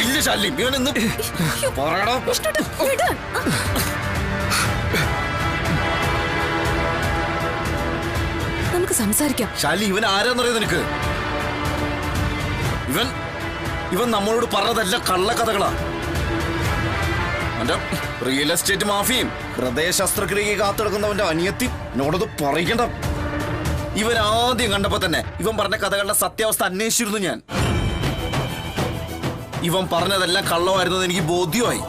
ഇല്ല ശാലി, ഇവനെന്ന് പറയണോ? നമുക്ക് സംസാരിക്കാം. ശാലി, ഇവൻ ആരാന്നറിയോ നിനക്ക്? ഇവൻ നമ്മളോട് പറഞ്ഞതല്ല കള്ളക്കഥകളാ. അവന്റെ റിയൽ എസ്റ്റേറ്റ് മാഫിയും ഹൃദയ ശസ്ത്രക്രിയ കാത്തെടുക്കുന്നവന്റെ അനിയത്തി എന്നോടത് പറയണ്ട. ഇവൻ ആദ്യം കണ്ടപ്പോ തന്നെ ഇവൻ പറഞ്ഞ കഥകളുടെ സത്യാവസ്ഥ അന്വേഷിച്ചിരുന്നു ഞാൻ. ഇവൻ പറഞ്ഞതെല്ലാം കള്ളമായിരുന്നത് എനിക്ക് ബോധ്യമായി.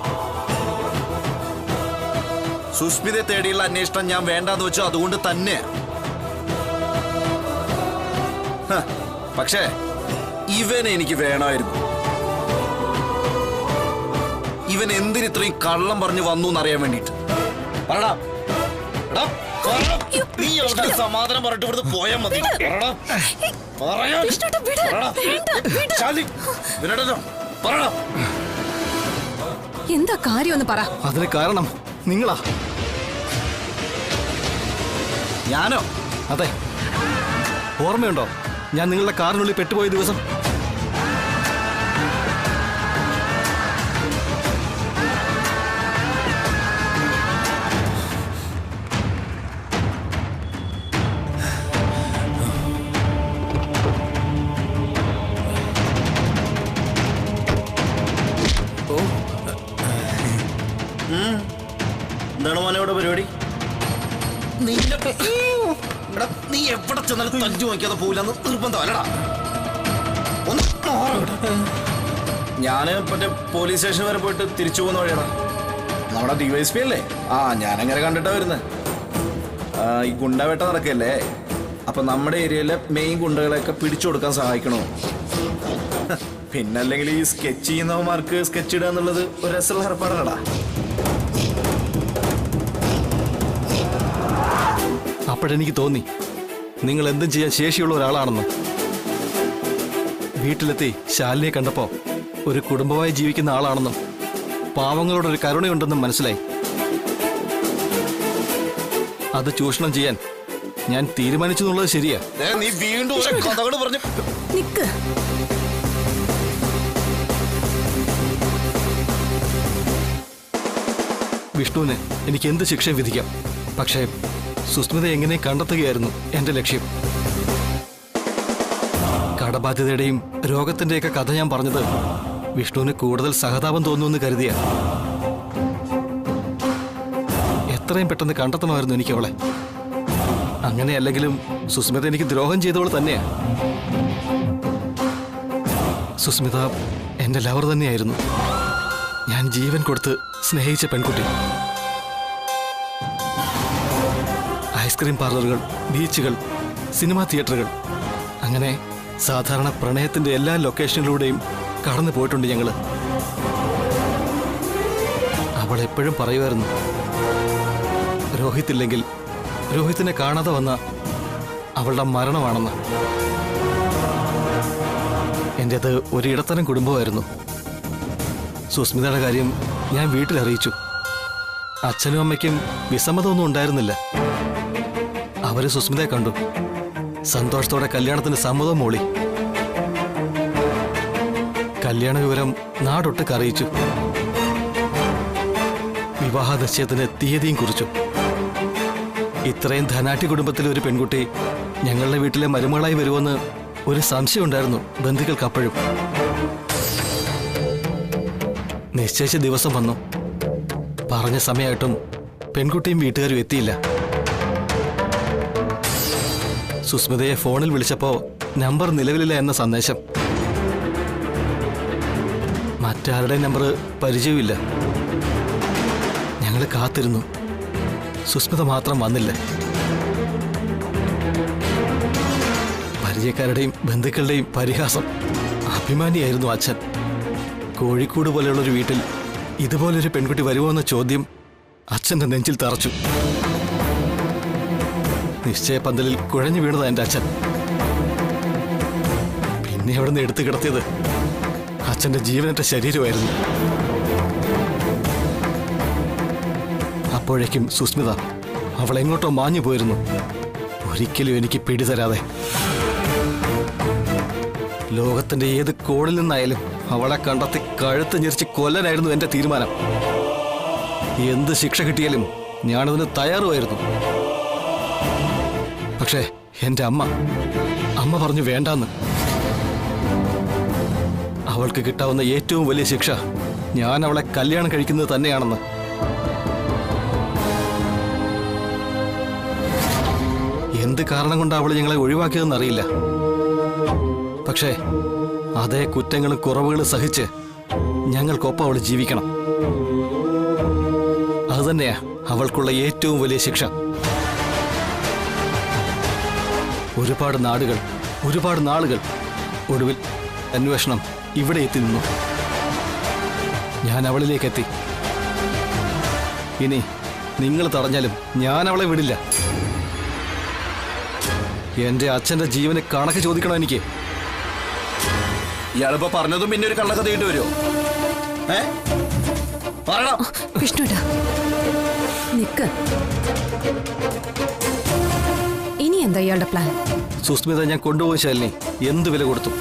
സുഷ്മിതയെ തേടിയുള്ള അന്വേഷണം ഞാൻ വേണ്ടാന്ന് വെച്ചു. അതുകൊണ്ട് തന്നെ. പക്ഷേ ഇവനെ എനിക്ക് വേണമായിരുന്നു. ഇവൻ എന്തിനിത്രയും കള്ളം പറഞ്ഞു വന്നു എന്നറിയാൻ വേണ്ടിട്ട്. നീ അവിടെ സമാധാനം പറഞ്ഞിട്ട് ഇവിടുന്ന് പോയാൽ മതി. എന്താ കാര്യം ഒന്ന് പറ. അതിന് കാരണം നിങ്ങളാ. ഞാനോ? അതെ. ഓർമ്മയുണ്ടോ ഞാൻ നിങ്ങളുടെ കാറിനുള്ളിൽ പെട്ടുപോയ ദിവസം? എന്താണ് മോനോട് പരിപാടി? നീ എവിടെ ചെന്നാലും തഞ്ചു നോക്കിയാതെ പോയില്ലെന്ന് നിർബന്ധമല്ലടാ. ഞാന് മറ്റേ പോലീസ് സ്റ്റേഷൻ വരെ പോയിട്ട് തിരിച്ചു പോകുന്ന വഴിയാണ്. നമ്മുടെ DYSP അല്ലേ? ഞാനങ്ങനെ കണ്ടിട്ടാ വരുന്നത്. ഈ ഗുണ്ടവേട്ട നടക്കല്ലേ, അപ്പൊ നമ്മുടെ ഏരിയയിലെ മെയിൻ ഗുണ്ടകളെയൊക്കെ പിടിച്ചു കൊടുക്കാൻ സഹായിക്കണോ? പിന്നല്ലെങ്കിൽ ഈ സ്കെച്ച് ചെയ്യുന്നവന്മാർക്ക് സ്കെച്ച് ഇടുക എന്നുള്ളത് ഒരു രസമുള്ള ഏർപ്പാടാടാ. അപ്പോഴെനിക്ക് തോന്നി നിങ്ങൾ എന്തും ചെയ്യാൻ ശേഷിയുള്ള ഒരാളാണെന്ന്. വീട്ടിലെത്തി ശാലിനിയെ കണ്ടപ്പോൾ ഒരു കുടുംബമായി ജീവിക്കുന്ന ആളാണെന്നും പാവങ്ങളോടൊരു കരുണയുണ്ടെന്നും മനസ്സിലായി. അത് ചൂഷണം ചെയ്യാൻ ഞാൻ തീരുമാനിച്ചു എന്നുള്ളത് ശരിയാ. നീ വീണ്ടും കഥകൾ പറഞ്ഞു. വിഷ്ണുവിന് എനിക്ക് എന്ത് ശിക്ഷയും വിധിക്കാം. പക്ഷേ സുസ്മിത എങ്ങനെ കണ്ടെത്തുകയായിരുന്നു എന്റെ ലക്ഷ്യം. കടബാധ്യതയുടെയും രോഗത്തിന്റെയൊക്കെ കഥ ഞാൻ പറഞ്ഞത് വിഷ്ണുവിന് കൂടുതൽ സഹതാപം തോന്നുമെന്ന് കരുതിയ. എത്രയും പെട്ടെന്ന് കണ്ടെത്തണമായിരുന്നു എനിക്ക് അവളെ. അങ്ങനെയല്ലെങ്കിലും സുസ്മിത എനിക്ക് ദ്രോഹം ചെയ്തവൾ തന്നെയാ. സുസ്മിത എന്റെ ലവർ തന്നെയായിരുന്നു. ഞാൻ ജീവൻ കൊടുത്ത് സ്നേഹിച്ച പെൺകുട്ടി. ഐസ്ക്രീം പാർലറുകൾ, ബീച്ചുകൾ, സിനിമാ തിയേറ്ററുകൾ, അങ്ങനെ സാധാരണ പ്രണയത്തിന്റെ എല്ലാ ലൊക്കേഷനിലൂടെയും കടന്നു പോയിട്ടുണ്ട് ഞങ്ങള്. അവൾ എപ്പോഴും പറയുമായിരുന്നു, രോഹിത്തില്ലെങ്കിൽ രോഹിത്തിനെ കാണാതെ വന്ന അവളുടെ മരണമാണെന്ന്. എൻ്റേത് ഒരു ഇടത്തരം കുടുംബമായിരുന്നു. സുസ്മിതയുടെ കാര്യം ഞാൻ വീട്ടിലറിയിച്ചു. അച്ഛനും അമ്മയ്ക്കും വിസമ്മതമൊന്നും ഉണ്ടായിരുന്നില്ല. അവര് സുസ്മിതയെ കണ്ടു. സന്തോഷത്തോടെ കല്യാണത്തിന് സമ്മതം മൂളി. കല്യാണ വിവരം നാടൊട്ടുക്ക് അറിയിച്ചു. വിവാഹ നിശ്ചയത്തിന് തീയതിയും കുറിച്ചു. ഇത്രയും ധനാഠ്യ കുടുംബത്തിലെ ഒരു പെൺകുട്ടി ഞങ്ങളുടെ വീട്ടിലെ മരുമകളായി വരുമെന്ന് ഒരു സംശയം ഉണ്ടായിരുന്നു ബന്ധുക്കൾക്ക് അപ്പോഴും. നിശ്ചയിച്ച ദിവസം വന്നു. പറഞ്ഞ സമയമായിട്ടും പെൺകുട്ടിയും വീട്ടുകാരും എത്തിയില്ല. സുസ്മിതയെ ഫോണിൽ വിളിച്ചപ്പോ നമ്പർ നിലവിലില്ല എന്ന സന്ദേശം. മറ്റാരുടെ നമ്പർ പരിചയമില്ല. ഞങ്ങൾ കാത്തിരുന്നു. സുസ്മിത മാത്രം വന്നില്ല. പരിചയക്കാരുടെയും ബന്ധുക്കളുടെയും പരിഹാസം. അഭിമാനിയായിരുന്നു അച്ഛൻ. കോഴിക്കോട് പോലെയുള്ളൊരു വീട്ടിൽ ഇതുപോലൊരു പെൺകുട്ടി വരുമോ എന്ന ചോദ്യം അച്ഛൻ്റെ നെഞ്ചിൽ തറച്ചു. നിശ്ചയപന്തലിൽ കുഴഞ്ഞു വീണതാ എൻ്റെ അച്ഛൻ. പിന്നെ അവിടെ നിന്ന് എടുത്തു കിടത്തിയത് അച്ഛൻ്റെ ജീവനറ്റ ശരീരമായിരുന്നു. അപ്പോഴേക്കും സുസ്മിത അവളെങ്ങോട്ടോ മാഞ്ഞു പോയിരുന്നു. ഒരിക്കലും എനിക്ക് പിടിതരാതെ. ലോകത്തിന്റെ ഏത് കോണിൽ നിന്നായാലും അവളെ കണ്ടെത്തി കഴുത്ത് ഞെരിച്ച് കൊല്ലാനായിരുന്നു എന്റെ തീരുമാനം. എന്ത് ശിക്ഷ കിട്ടിയാലും ഞാനതിന് തയ്യാറുമായിരുന്നു. പക്ഷേ എന്റെ അമ്മ പറഞ്ഞു വേണ്ടാന്ന്. അവൾക്ക് കിട്ടാവുന്ന ഏറ്റവും വലിയ ശിക്ഷ ഞാൻ അവളെ കല്യാണം കഴിക്കുന്നത് തന്നെയാണെന്ന്. എന്ത് കാരണം കൊണ്ട് അവൾ ഞങ്ങളെ ഒഴിവാക്കിയതെന്ന് അറിയില്ല. പക്ഷേ അതേ കുറ്റങ്ങളും കുറവുകളും സഹിച്ച് ഞങ്ങൾക്കൊപ്പം അവൾ ജീവിക്കണം. അതുതന്നെയാ അവൾക്കുള്ള ഏറ്റവും വലിയ ശിക്ഷ. ഒരുപാട് നാളുകൾ ഒടുവിൽ അന്വേഷണം ഇവിടെ എത്തി നിന്നു. ഞാൻ അവളിലേക്ക് എത്തി. ഇനി നിങ്ങൾ തടഞ്ഞാലും ഞാൻ അവളെ വിടില്ല. എന്റെ അച്ഛന്റെ ജീവന് കണക്ക് ചോദിക്കണം എനിക്ക്. ഇയാളിപ്പോ പറഞ്ഞതും പിന്നെ ഒരു കള്ളക്കഥ ഇട്ട് വരുമോ? പറയണം. വിഷ്ണുട്ടാ നിക്ക്. ഇനി എന്താ ഇയാളുടെ പ്ലാൻ? സുസ്മിത ഞാൻ കൊണ്ടുപോയി ശാലിനി എന്ത് വില കൊടുത്തു.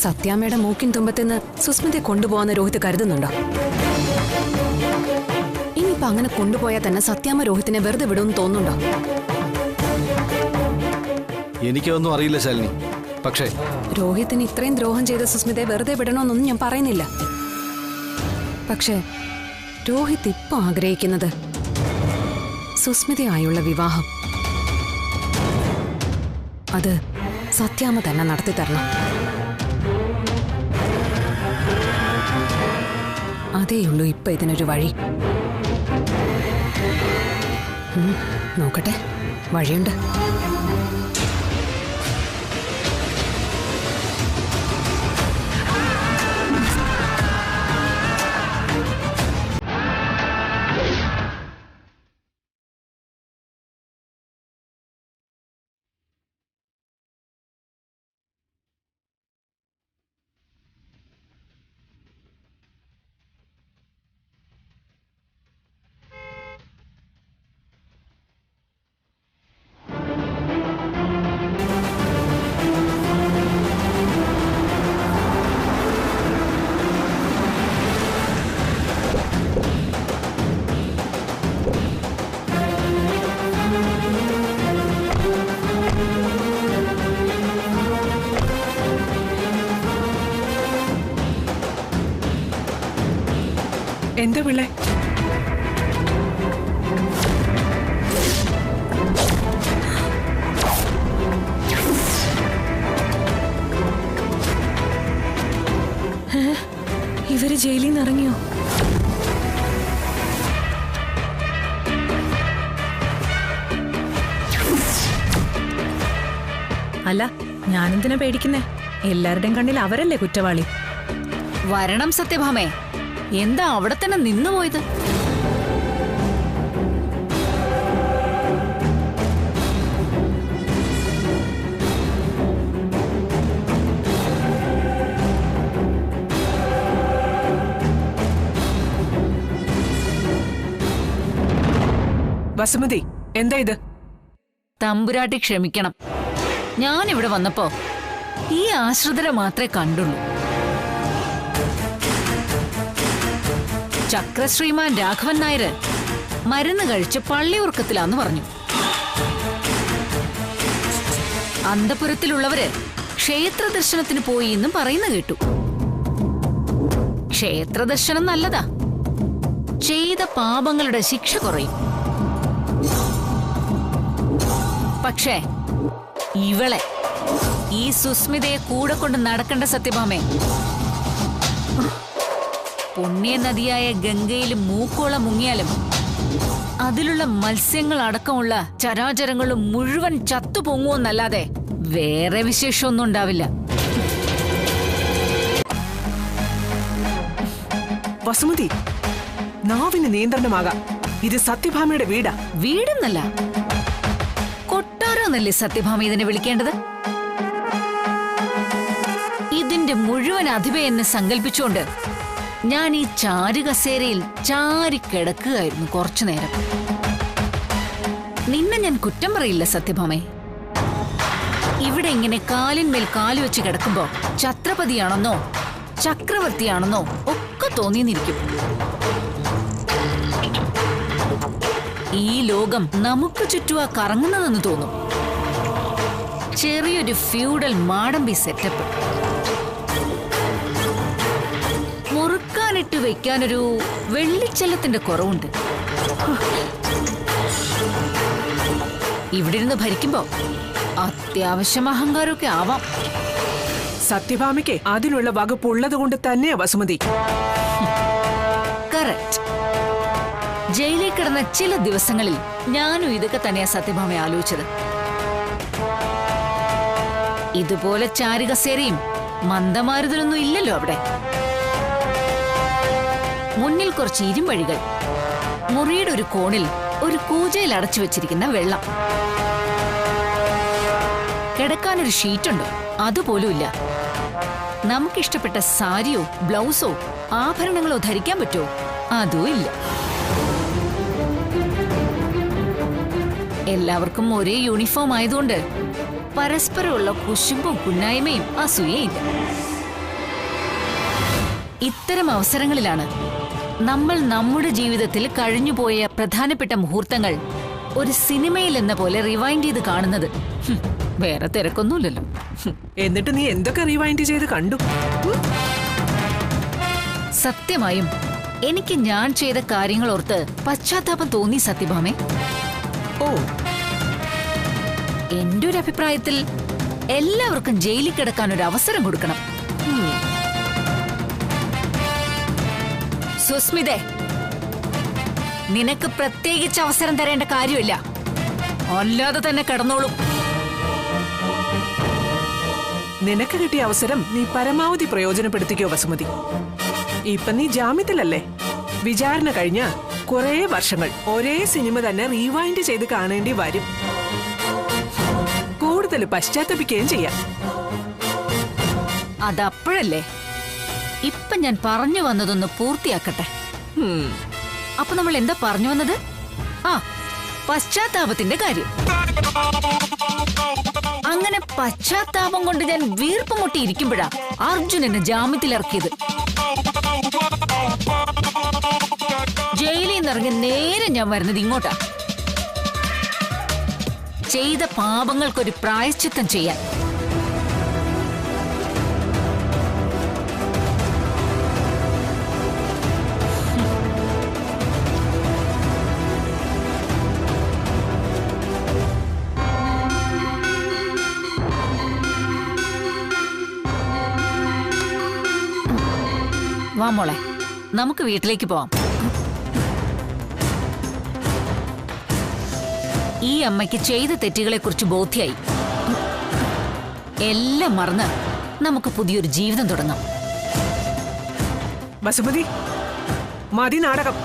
സത്യാമ്മയുടെ മൂക്കിൻ തുമ്പത്തിന്ന് സുസ്മിതയെ കൊണ്ടുപോകാന്ന് രോഹിത് കരുതുന്നുണ്ടോ? ഇനിയിപ്പൊ അങ്ങനെ കൊണ്ടുപോയാൽ തന്നെ സത്യാമ്മ രോഹിത്തിനെ വെറുതെ വിടുമെന്ന് തോന്നുന്നുണ്ടോ? എനിക്കൊന്നും അറിയില്ല ശാലിനി. പക്ഷേ രോഹിത്തിന് ഇത്രയും ദ്രോഹം ചെയ്ത സുസ്മിതയെ വെറുതെ വിടണമെന്നൊന്നും ഞാൻ പറയുന്നില്ല. പക്ഷേ രോഹിത് ഇപ്പൊ ആഗ്രഹിക്കുന്നത് സുസ്മിതയായുള്ള വിവാഹം. അത് സത്യാമ്മ തന്നെ നടത്തി തരണം. അതേയുള്ളൂ ഇപ്പൊ ഇതിനൊരു വഴി. നോക്കട്ടെ, വഴിയുണ്ട്. എന്താ പിള്ളേ? ഇവര് ജയിലിൽ നിന്ന് ഇറങ്ങിയോ? അല്ല, ഞാനെന്തിനാ പേടിക്കുന്നേ? എല്ലാവരുടെയും കണ്ണിൽ അവരല്ലേ കുറ്റവാളി. വരണം സത്യഭാമേ. എന്താ അവിടെ തന്നെ നിന്നുപോയത്? വസുമതി, എന്താ ഇത്? തമ്പുരാട്ടി ക്ഷമിക്കണം. ഞാനിവിടെ വന്നപ്പോ ഈ ആശ്രിതരെ മാത്രമേ കണ്ടുള്ളൂ. ചക്രശ്രീമാൻ രാഘവൻ നായർ മരുന്ന് കഴിച്ച് പള്ളിയുറക്കത്തിലാന്ന് പറഞ്ഞു. അന്തപുരത്തിലുള്ളവര് ക്ഷേത്ര ദർശനത്തിന് പോയി എന്നും പറയുന്ന കേട്ടു. ക്ഷേത്ര ദർശനം നല്ലതാ. ചെയ്ത പാപങ്ങളുടെ ശിക്ഷ കുറയും. പക്ഷേ ഇവളെ, ഈ സുസ്മിതയെ കൂടെ കൊണ്ട് നടക്കേണ്ട സത്യഭാമേ. പുണ്യ നദിയായ ഗംഗയിൽ മൂക്കോളം മുങ്ങിയാലും അതിലുള്ള മത്സ്യങ്ങൾ അടക്കമുള്ള ചരാചരങ്ങളും മുഴുവൻ ചത്തുപൊങ്ങുമെന്നല്ലാതെ വേറെ വിശേഷമൊന്നും ഉണ്ടാവില്ല. വസുമതി, നാവിന് നിയന്ത്രണമാകാം. ഇത് സത്യഭാമയുടെ വീടാ. വീടെന്നല്ല, കൊട്ടാരമെന്നല്ലേ സത്യഭാമ ഇതിനെ വിളിക്കേണ്ടത്. ഇതിന്റെ മുഴുവൻ അധിപയെന്ന് സങ്കല്പിച്ചുകൊണ്ട് ഞാൻ ഈ ചാരുകസേരയിൽ ചാരിക്കിടക്കുകയായിരുന്നു കുറച്ചു നേരം. നിന്നെ ഞാൻ കുറ്റം പറയില്ല സത്യഭാമേ. ഇവിടെ ഇങ്ങനെ കാലിന്മേൽ കാല് വെച്ച് കിടക്കുമ്പോ ഛത്രപതിയാണെന്നോ ചക്രവർത്തിയാണെന്നോ ഒക്കെ തോന്നിയെന്നിരിക്കും. ഈ ലോകം നമുക്ക് ചുറ്റുവാ കറങ്ങുന്നതെന്ന് തോന്നും. ചെറിയൊരു ഫ്യൂഡൽ മാടമ്പി സെറ്റപ്പ്. മുറുക്കാനിട്ട് വെക്കാനൊരു വെള്ളിച്ചെല്ലത്തിന്റെ കുറവുണ്ട്. ഇവിടെ ഇരുന്ന് ഭരിക്കുമ്പോ അത്യാവശ്യം അഹങ്കാരമൊക്കെ ആവാം. സത്യഭാമയ്ക്ക് അതിനുള്ള വകുപ്പുള്ളത് കൊണ്ട് തന്നെയാ വസുമതി. കറക്റ്റ്. ജയിലിൽ കിടന്ന ചില ദിവസങ്ങളിൽ ഞാനും ഇതൊക്കെ തന്നെയാ സത്യഭാമ ആലോചിച്ചത്. ഇതുപോലെ ചാരുകസേരയും മന്ദമാരുതലൊന്നും ഇല്ലല്ലോ അവിടെ. മുന്നിൽ കുറച്ച് ഇരുമ്പഴികൾ, മുറിയുടെ ഒരു കോണിൽ ഒരു കൂജയിൽ അടച്ചു വെച്ചിരിക്കുന്ന വെള്ളം, കിടക്കാനൊരു ഷീറ്റുണ്ടോ അതുപോലുമില്ല. നമുക്കിഷ്ടപ്പെട്ട സാരിയോ ബ്ലൗസോ ആഭരണങ്ങളോ ധരിക്കാൻ പറ്റുമോ അതും ഇല്ല. എല്ലാവർക്കും ഒരേ യൂണിഫോം ആയതുകൊണ്ട് പരസ്പരമുള്ള കുശുമ്പും കുന്നായ്മയും അസൂയയില്ല. ഇത്തരം അവസരങ്ങളിലാണ് നമ്മൾ നമ്മുടെ ജീവിതത്തിൽ കഴിഞ്ഞുപോയ പ്രധാനപ്പെട്ട മുഹൂർത്തങ്ങൾ ഒരു സിനിമയിൽ എന്ന പോലെ റിവൈൻഡ് ചെയ്ത് കാണുന്നത്. വേറെ തിരക്കൊന്നുമില്ലല്ലോ. എന്നിട്ട് നീ എന്തൊക്കെ റിവൈൻഡ് ചെയ്ത് കണ്ടു? സത്യമായും എനിക്ക് ഞാൻ ചെയ്ത കാര്യങ്ങൾ ഓർത്ത് പശ്ചാത്താപം തോന്നി സത്യഭാമേ. ഓ, എന്റെ ഒരു അഭിപ്രായത്തിൽ എല്ലാവർക്കും ജയിലിൽ കിടക്കാൻ ഒരു അവസരം കൊടുക്കണം. സുസ്മിതേ, നിനക്ക് പ്രത്യേകിച്ച് അവസരം തരേണ്ട കാര്യമില്ല. അല്ലാതെ തന്നെ കിടന്നോളും. നിനക്ക് കിട്ടിയ അവസരം നീ പരമാവധി പ്രയോജനപ്പെടുത്തിക്കോ വസുമതി. ഇപ്പൊ നീ ജാമ്യത്തിലല്ലേ? വിചാരണ കഴിഞ്ഞ കുറേ വർഷങ്ങൾ ഒരേ സിനിമ തന്നെ റീവൈൻഡ് ചെയ്ത് കാണേണ്ടി വരും. കൂടുതൽ പശ്ചാത്തപിക്കുകയും ചെയ്യാം. അതപ്പോഴല്ലേ. ഇപ്പൊ ഞാൻ പറഞ്ഞു വന്നതൊന്ന് പൂർത്തിയാക്കട്ടെ. അപ്പൊ നമ്മൾ എന്താ പറഞ്ഞു വന്നത്? ആ, പശ്ചാത്താപത്തിന്റെ കാര്യം. അങ്ങനെ പശ്ചാത്താപം കൊണ്ട് ഞാൻ വീർപ്പ് മുട്ടിയിരിക്കുമ്പോഴാ അർജുൻ എന്നെ ജാമ്യത്തിലിറക്കിയത്. ജയിലിൽ നിന്നിറങ്ങി നേരെ ഞാൻ വരുന്നത് ഇങ്ങോട്ടാ. ചെയ്ത പാപങ്ങൾക്കൊരു പ്രായശ്ചിത്തം ചെയ്യാൻ. വാ മോളെ, നമുക്ക് വീട്ടിലേക്ക് പോവാം. ഈ അമ്മയ്ക്ക് ചെയ്ത തെറ്റുകളെ കുറിച്ച് ബോധ്യായി. എല്ലാം മറന്ന് നമുക്ക് പുതിയൊരു ജീവിതം തുടങ്ങാം. വസുമതി, മതി നാടകം.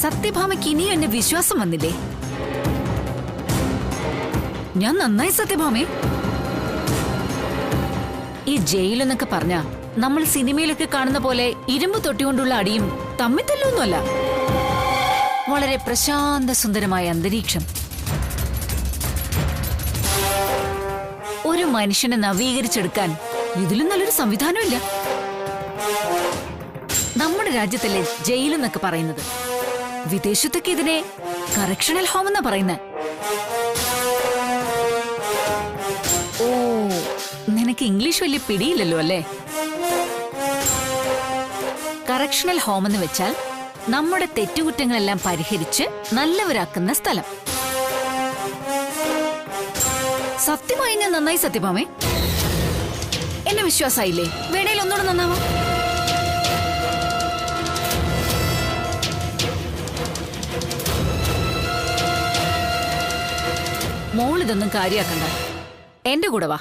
സത്യഭാമയ്ക്ക് ഇനിയും എന്നെ വിശ്വാസം വന്നില്ലേ? ഞാൻ നന്നായി സത്യഭാമേ. ഈ ജയിലെന്നൊക്കെ പറഞ്ഞ നമ്മൾ സിനിമയിലൊക്കെ കാണുന്ന പോലെ ഇരുമ്പ് തൊട്ടികൊണ്ടുള്ള അടിയും തമ്മിത്തല്ലൊന്നുമല്ല. വളരെ പ്രശാന്ത സുന്ദരമായ അന്തരീക്ഷം. ഒരു മനുഷ്യനെ നവീകരിച്ചെടുക്കാൻ ഇതിലും നല്ലൊരു സംവിധാനമില്ല. നമ്മുടെ രാജ്യത്തല്ലേ ജയിലെന്നൊക്കെ പറയുന്നത്. വിദേശത്തൊക്കെ ഇതിനെ കറക്ഷണൽ ഹോം എന്നാ പറയുന്നത്. ഓ, നിനക്ക് ഇംഗ്ലീഷ് വലിയ പിടിയില്ലല്ലോ അല്ലേ? കറക്ഷണൽ ഹോം എന്ന് വെച്ചാൽ നമ്മുടെ തെറ്റുകുറ്റങ്ങളെല്ലാം പരിഹരിച്ച് നല്ലവരാക്കുന്ന സ്ഥലം. സത്യമായി ഞാൻ നന്നായി സത്യഭാമേ. എന്നെ വിശ്വാസായില്ലേ? വേണേൽ ഒന്നുകൂടെ നന്നാവാം. മോളിതൊന്നും കാര്യാക്കണ്ട. എന്റെ കൂടെ വാ.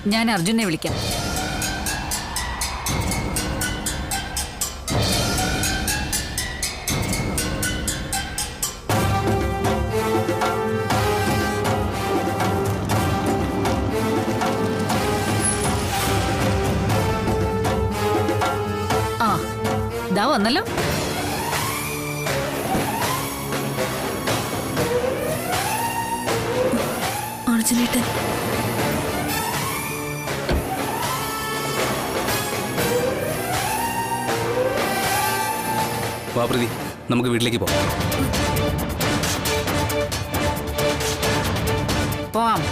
ഞാൻ അർജുനെ വിളിക്കാം. ആ, ദാ വന്നല്ലോ. രാജനേട്ടൻ. വാ പ്രീതി, നമുക്ക് വീട്ടിലേക്ക് പോകാം. പോവാം.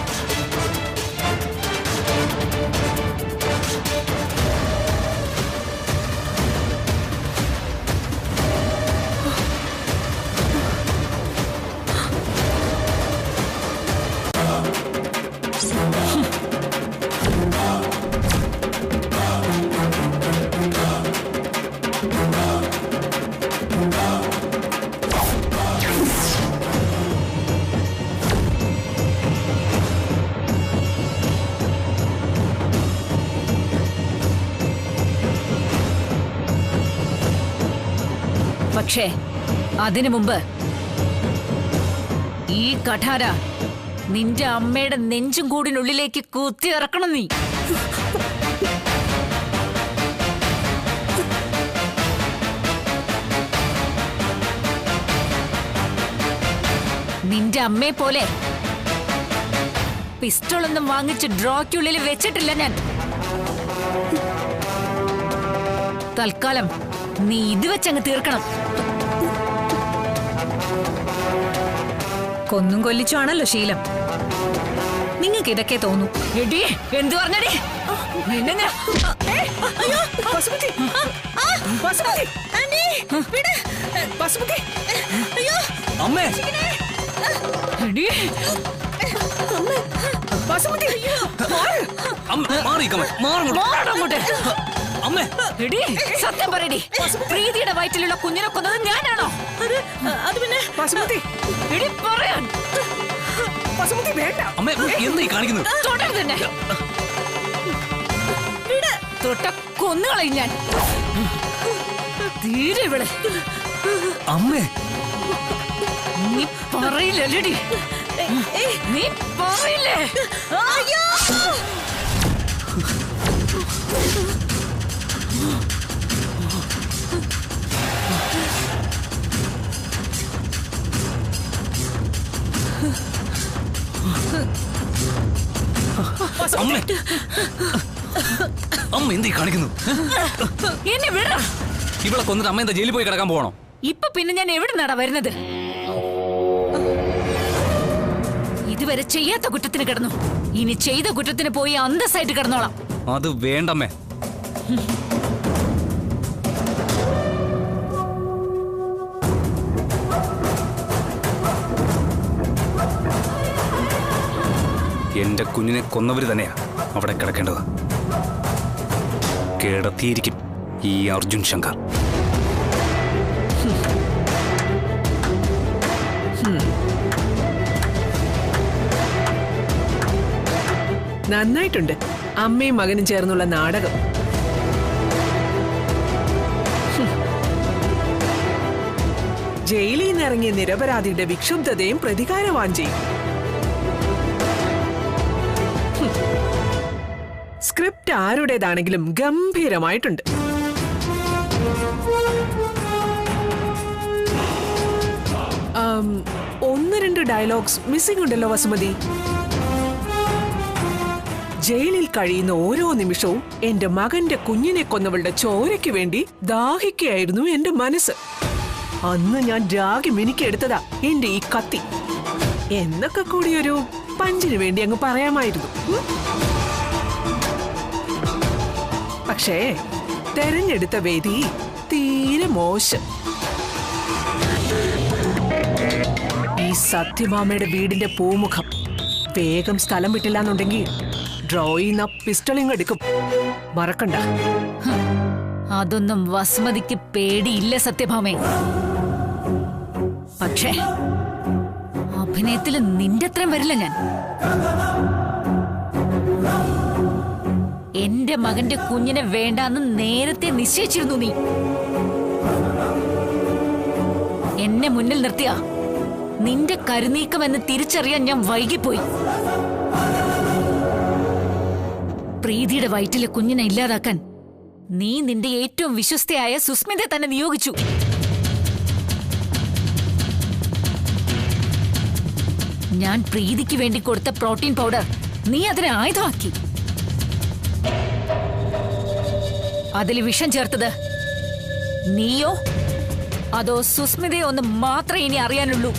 പക്ഷേ അതിനു മുമ്പ് ഈ കഠാര നിന്റെ അമ്മയുടെ നെഞ്ചും കൂടിനുള്ളിലേക്ക് കുത്തി ഇറക്കണം നീ. നിന്റെ അമ്മയെ പോലെ പിസ്റ്റളൊന്നും വാങ്ങിച്ച് ഡ്രോയ്ക്കുള്ളിൽ വെച്ചിട്ടില്ല ഞാൻ. തൽക്കാലം നീ ഇത് വെച്ചങ്ങ് തീർക്കണം. കൊന്നും കൊല്ലിച്ചുവാണല്ലോ ശീലം. നിങ്ങൾക്ക് ഇതൊക്കെ തോന്നും. എടീ, എന്ത് പറഞ്ഞടി? നിന്നെ ഞാൻ- വസുമതി, വസുമതി, വസുമതി, അമ്മേ, എടീ, വസുമതി, അമ്മ, മാറി നിൽക്ക് അമ്മേ, മാറ് ഇങ്ങോട്ട്. മാറണം അങ്ങോട്ട്. അമ്മേ, എടീ, സത്യം പറയടി, പ്രീതിയുടെ വയറ്റിലുള്ള കുഞ്ഞിനെ കൊന്നത് ഞാനാണോ? അത് പിന്നെ വസുമതി, എടീ, പറയാൻ. വസുമതി വേണ്ട. അമ്മേ, എന്താ ഈ കാണിക്കുന്നത്? തുടരുത് എന്നെ. തൊട്ട കൊന്നുകളയും ഞാൻ. തീരെ ഇവിടെ അമ്മേ, നീ പറയില്ലല്ലേടി, നീ പറയില്ലേ? അമ്മേ, അമ്മ എന്താ ഈ കാണിക്കുന്നത്? എന്നെ വിട. ഇവളെ കൊന്നിട്ട് അമ്മ എന്താ ജയിലിൽ പോയി കിടക്കാൻ പോകണോ? ഇപ്പൊ പിന്നെ ഞാൻ എവിടെ നടാ വരുന്നത്? ഇതുവരെ ചെയ്യാത്ത കുറ്റത്തിന് കിടന്നു, ഇനി ചെയ്ത കുറ്റത്തിന് പോയി അന്തസ്സായിട്ട് കിടന്നോളാം. അത് വേണ്ടമ്മേ. എന്റെ കുഞ്ഞിനെ കൊന്നവര് തന്നെയാ അവിടെ കിടക്കേണ്ടത്. കിടത്തിയിരിക്കും ഈ അർജുൻ ശങ്കർ. നന്നായിട്ടുണ്ട് അമ്മയും മകനും ചേർന്നുള്ള നാടകം. ജയിലിൽ നിന്നിറങ്ങിയ നിരപരാധിയുടെ വിക്ഷുബ്ധതയും പ്രതികാരവാഞ്ചയും. സ്ക്രിപ്റ്റ് ആരുടേതാണെങ്കിലും ഗംഭീരമായിട്ടുണ്ട്. ഒന്ന് രണ്ട് ഡയലോഗ്സ് മിസ്സിംഗ് ഉണ്ടല്ലോ വസുമതി. ജയിലിൽ കഴിയുന്ന ഓരോ നിമിഷവും എന്റെ മകന്റെ കുഞ്ഞിനെ കൊന്നവളുടെ ചോരയ്ക്ക് വേണ്ടി ദാഹിക്കുകയായിരുന്നു എന്റെ മനസ്സ്. അന്ന് ഞാൻ രാഗി മിനിക്കെടുത്തതാ എന്റെ ഈ കത്തി എന്നൊക്കെ കൂടി ഒരു പഞ്ചിന് വേണ്ടി അങ്ങ് പറയാമായിരുന്നു. പക്ഷേ തെരഞ്ഞെടുത്ത വേദി തീരെ മോശം. ഈ സത്യഭാമയുടെ വീടിന്റെ പൂമുഖം. വേഗം സ്ഥലം വിട്ടില്ലാന്നുണ്ടെങ്കിൽ ഡ്രോയിന്ന് പിസ്റ്റളിങ് എടുക്കും, മറക്കണ്ട. അതൊന്നും വസുമതിക്ക് പേടിയില്ല സത്യഭാമേ. പക്ഷേ അഭിനയത്തിൽ നിന്റെ അത്രയും വരില്ല ഞാൻ. എന്റെ മകന്റെ കുഞ്ഞിനെ വേണ്ടാന്ന് നേരത്തെ നിശ്ചയിച്ചിരുന്നു നീ. എന്നെ മുന്നിൽ നിർത്തിയ നിന്റെ കരുനീക്കമെന്ന് തിരിച്ചറിയാൻ ഞാൻ വൈകിപ്പോയി. പ്രീതിയുടെ വയറ്റിലെ കുഞ്ഞിനെ ഇല്ലാതാക്കാൻ നീ നിന്റെ ഏറ്റവും വിശ്വസ്തയായ സുസ്മിതയെ തന്നെ നിയോഗിച്ചു. ഞാൻ പ്രീതിക്ക് വേണ്ടി കൊടുത്ത പ്രോട്ടീൻ പൗഡർ നീ അതിനെ ആയുധമാക്കി. അതിൽ വിഷം ചേർത്തത് നീയോ അതോ സുസ്മിതയോ ഒന്ന് മാത്രമേ ഇനി അറിയാനുള്ളൂ.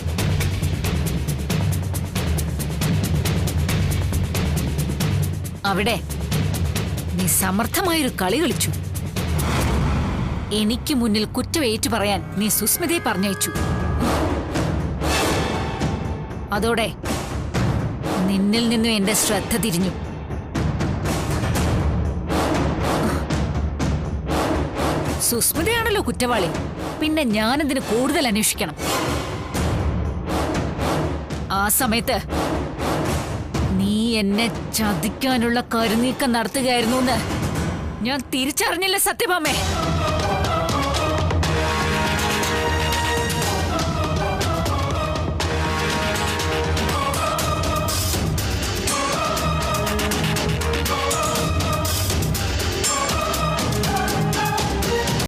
അവിടെ നീ സമർത്ഥമായൊരു കളി കളിച്ചു. എനിക്ക് മുന്നിൽ കുറ്റം ഏറ്റു പറയാൻ നീ സുസ്മിതയെ പറഞ്ഞയച്ചു. അതോടെ നിന്നിൽ നിന്നും എന്റെ ശ്രദ്ധ തിരിഞ്ഞു. സുസ്മിതയാണല്ലോ കുറ്റവാളി, പിന്നെ ഞാനെന്തിന് കൂടുതൽ അന്വേഷിക്കണം? ആ സമയത്ത് നീ എന്നെ ചതിക്കാനുള്ള കരുനീക്കം നടത്തുകയായിരുന്നു എന്ന് ഞാൻ തിരിച്ചറിഞ്ഞില്ല സത്യഭാമേ.